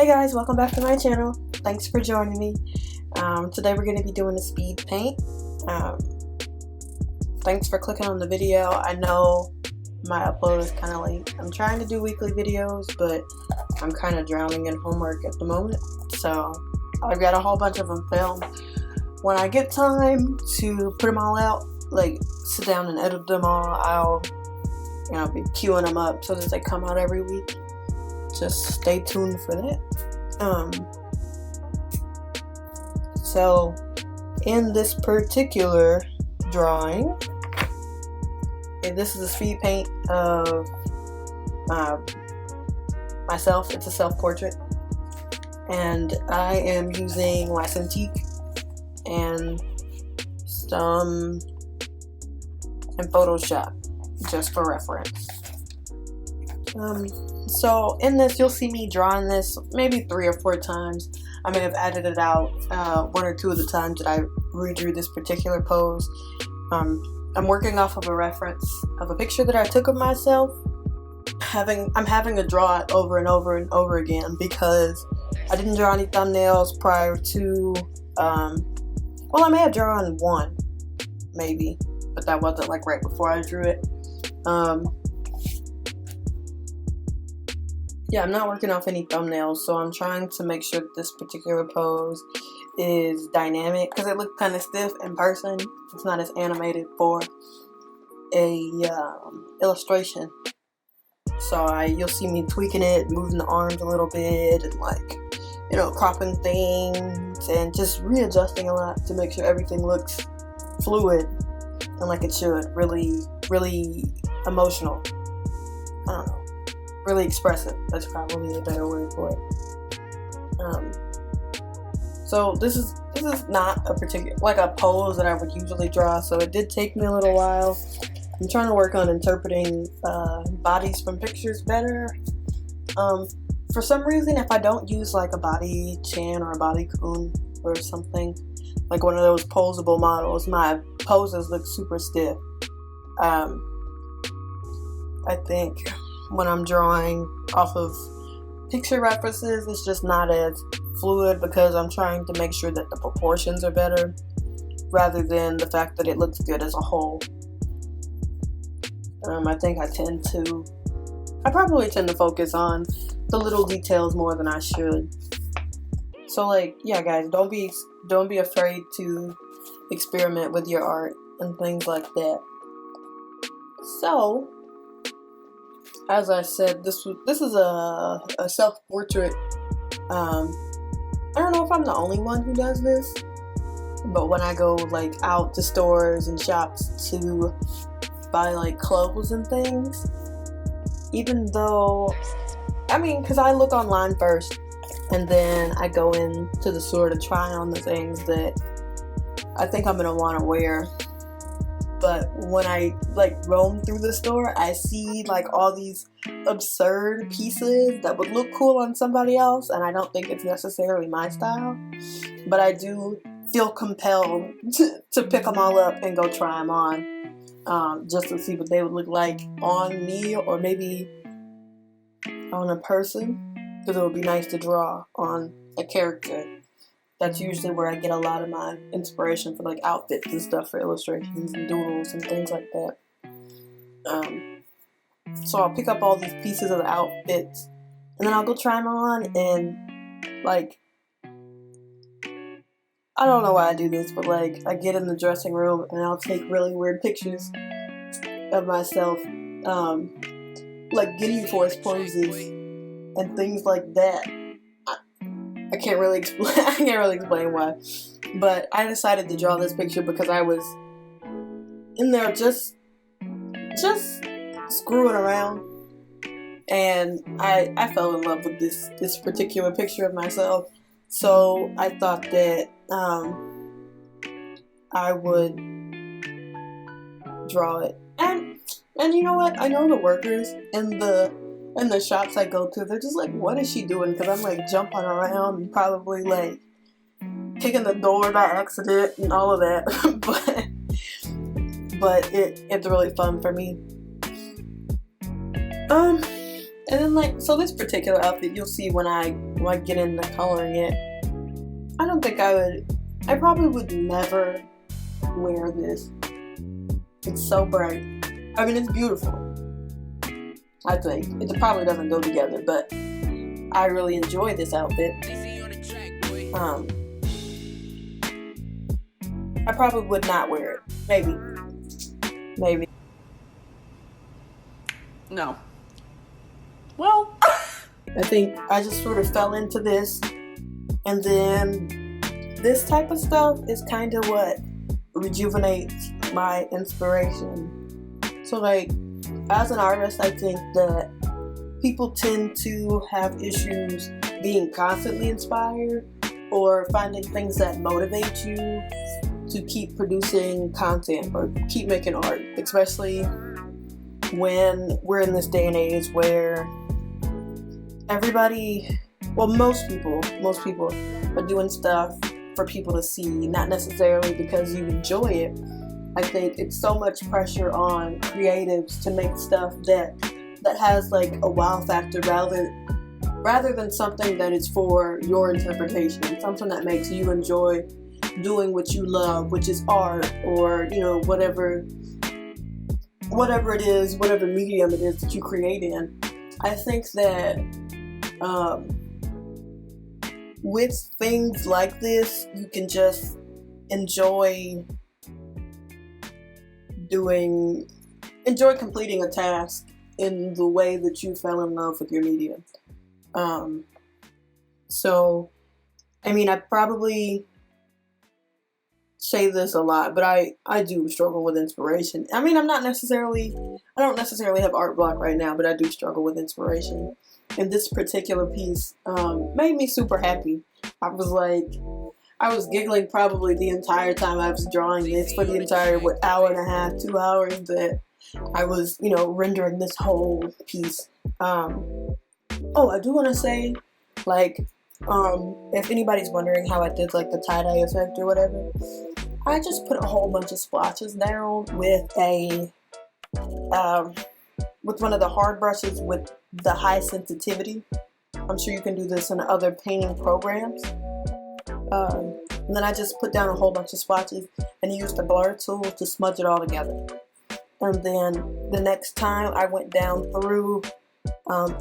guys, welcome back to my channel. Thanks for joining me. Today we're going to be doing a speed paint. Thanks for clicking on the video. I know my upload is kind of late. I'm trying to do weekly videos, but I'm kind of drowning in homework at the moment. So I've got a whole bunch of them filmed. When I get time to put them all out, like sit down and edit them all, I'll be queuing them up so that they come out every week. Just stay tuned for that. So in this particular drawing, this is a speed paint of myself. It's a self-portrait, and I am using wax antique and Photoshop just for reference. So in this, you'll see me drawing this maybe 3 or 4 times. I may have added it out 1 or 2 of the times that I redrew this particular pose. I'm working off of a reference of a picture that I took of myself. I'm having to draw it over and over and over again because I didn't draw any thumbnails prior to, well, I may have drawn one, maybe, but that wasn't like right before I drew it. Yeah, I'm not working off any thumbnails, so I'm trying to make sure that this particular pose is dynamic because it looked kind of stiff in person. It's not as animated for a illustration. So you'll see me tweaking it, moving the arms a little bit, and cropping things and just readjusting a lot to make sure everything looks fluid and like it should. Really, really emotional. I don't know. Really expressive. That's probably a better word for it. So this is not a particular a pose that I would usually draw. So it did take me a little while. I'm trying to work on interpreting bodies from pictures better. For some reason, if I don't use like a body chan or a body kun or something, like one of those posable models, my poses look super stiff. I think when I'm drawing off of picture references, it's just not as fluid because I'm trying to make sure that the proportions are better rather than the fact that it looks good as a whole. I think I probably tend to focus on the little details more than I should. So yeah guys, don't be afraid to experiment with your art and things like that. So as I said, this is a self-portrait. I don't know if I'm the only one who does this, but when I go out to stores and shops to buy clothes and things, even though, because I look online first and then I go into the store to try on the things that I think I'm gonna want to wear. But when I roam through the store, I see all these absurd pieces that would look cool on somebody else, and I don't think it's necessarily my style. But I do feel compelled to pick them all up and go try them on, just to see what they would look like on me or maybe on a person, because it would be nice to draw on a character. That's usually where I get a lot of my inspiration for outfits and stuff for illustrations and doodles and things like that. So I'll pick up all these pieces of the outfits and then I'll go try them on, and I don't know why I do this, but I get in the dressing room and I'll take really weird pictures of myself, getting force poses and things like that. I can't really explain why, but I decided to draw this picture because I was in there just screwing around, and I fell in love with this particular picture of myself. So I thought that I would draw it, and you know what? I know the workers in the shops I go to, they're just what is she doing? Because I'm jumping around and probably kicking the door by accident and all of that. but it's really fun for me. And then like, so this particular outfit, you'll see when I get into coloring it. I don't think I probably would never wear this. It's so bright. I mean, it's beautiful. I think. It probably doesn't go together, but I really enjoy this outfit. I probably would not wear it. Maybe. No. Well, I think I just sort of fell into this, and then this type of stuff is kind of what rejuvenates my inspiration. So like, as an artist, I think that people tend to have issues being constantly inspired or finding things that motivate you to keep producing content or keep making art, especially when we're in this day and age where most people are doing stuff for people to see, not necessarily because you enjoy it. I think it's so much pressure on creatives to make stuff that has like a wow factor rather than something that is for your interpretation, something that makes you enjoy doing what you love, which is art, or whatever it is, whatever medium it is that you create in. I think that with things like this, you can just enjoy completing a task in the way that you fell in love with your medium. So, I mean, I probably say this a lot, but I do struggle with inspiration. I mean, I don't necessarily have art block right now, but I do struggle with inspiration. And this particular piece made me super happy. I was giggling probably the entire time I was drawing this for the entire hour and a half, 2 hours that I was, rendering this whole piece. Oh, I do want to say, if anybody's wondering how I did the tie-dye effect or whatever, I just put a whole bunch of splotches down with with one of the hard brushes with the high sensitivity. I'm sure you can do this in other painting programs. And then I just put down a whole bunch of splotches and used the blur tool to smudge it all together. And then the next time I went down through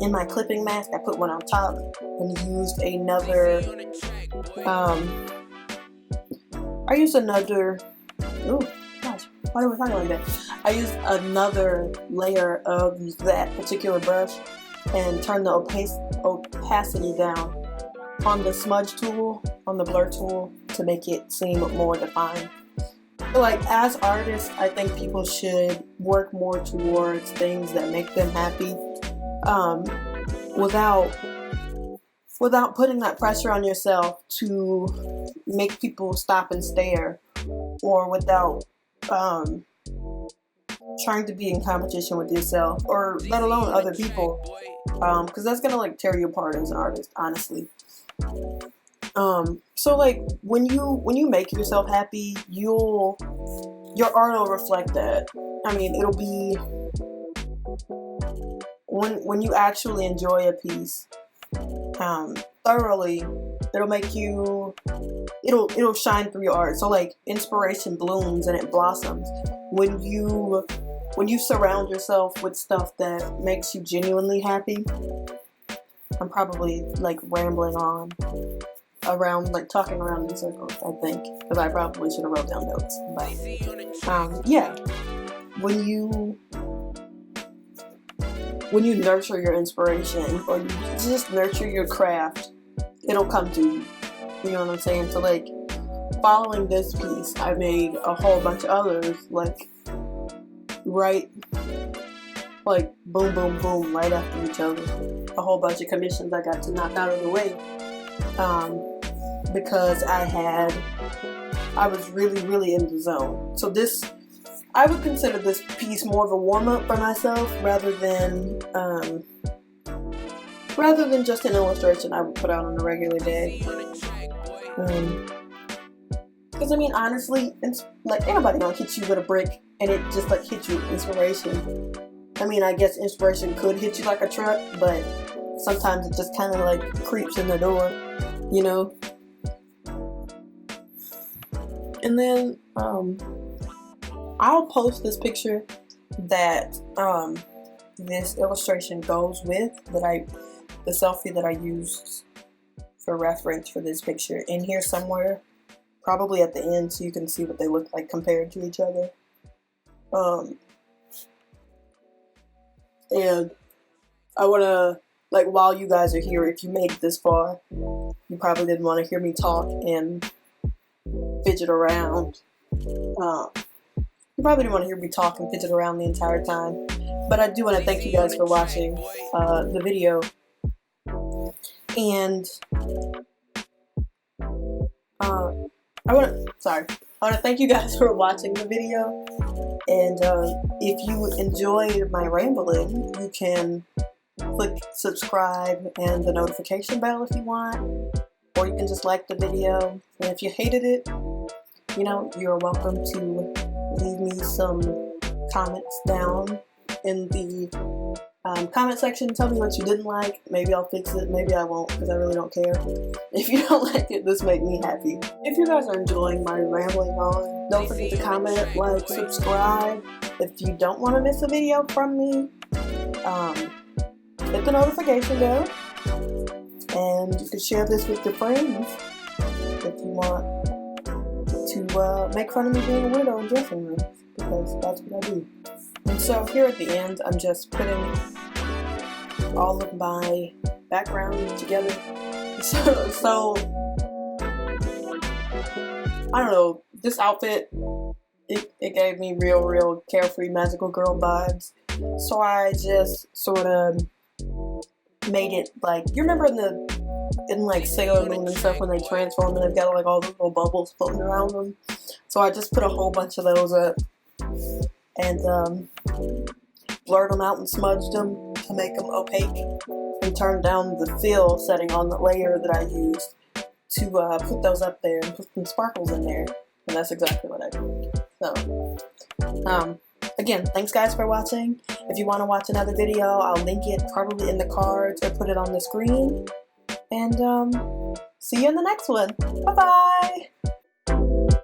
in my clipping mask, I put one on top and used another oh gosh, why am I talking like that? I used another layer of that particular brush and turned the opacity down on the smudge tool, on the blur tool, to make it seem more defined. So as artists, I think people should work more towards things that make them happy, without putting that pressure on yourself to make people stop and stare, or without trying to be in competition with yourself, or let alone other people, because that's gonna tear you apart as an artist, honestly. So when you make yourself happy, your art will reflect that. I mean, it'll be when you actually enjoy a piece thoroughly, it'll shine through your art. So inspiration blooms and it blossoms when you surround yourself with stuff that makes you genuinely happy. I'm probably rambling on around, talking around in circles, I think, because I probably should have wrote down notes. But yeah, when you nurture your inspiration, or you just nurture your craft, it'll come to you. You know what I'm saying? So following this piece, I made a whole bunch of others, boom, boom, boom, right after each other. A whole bunch of commissions I got to knock out of the way, because I was really, really in the zone. So I would consider this piece more of a warm-up for myself rather than just an illustration I would put out on a regular day. Because I mean, honestly, it's ain't nobody gonna hit you with a brick and it just hit you with inspiration. I mean, I guess inspiration could hit you like a truck, but sometimes it just kind of like creeps in the door, you know? And then I'll post this picture that this illustration goes with, the selfie that I used for reference for this picture, in here somewhere, probably at the end, so you can see what they look like compared to each other. And I want to, like, while you guys are here, if you made it this far, you probably didn't want to hear me talk and fidget around. You probably didn't want to hear me talk and fidget around the entire time. But I do want to thank you guys for watching the video. And I want to thank you guys for watching the video. And if you enjoyed my rambling, you can click subscribe and the notification bell if you want, or you can just like the video. And if you hated it, you know, you're welcome to leave me some comments down in the comment section. Tell me what you didn't like. Maybe I'll fix it, maybe I won't, because I really don't care. If you don't like it, this makes me happy. If you guys are enjoying my rambling on, don't forget to comment, like, subscribe. If you don't want to miss a video from me, hit the notification bell, and you can share this with your friends if you want to make fun of me being a weirdo in dressing rooms, because that's what I do. And so here at the end, I'm just putting all of my background together. So I don't know, this outfit, it gave me real carefree magical girl vibes. So I just sort of made it like, you remember in like Sailor Moon and stuff when they transform and they've got like all the little bubbles floating around them? So I just put a whole bunch of those up and blurred them out and smudged them to make them opaque, and turned down the fill setting on the layer that I used to put those up there and put some sparkles in there, and that's exactly what I did. So again, thanks guys for watching. If you want to watch another video, I'll link it probably in the cards or put it on the screen, and see you in the next one. Bye bye.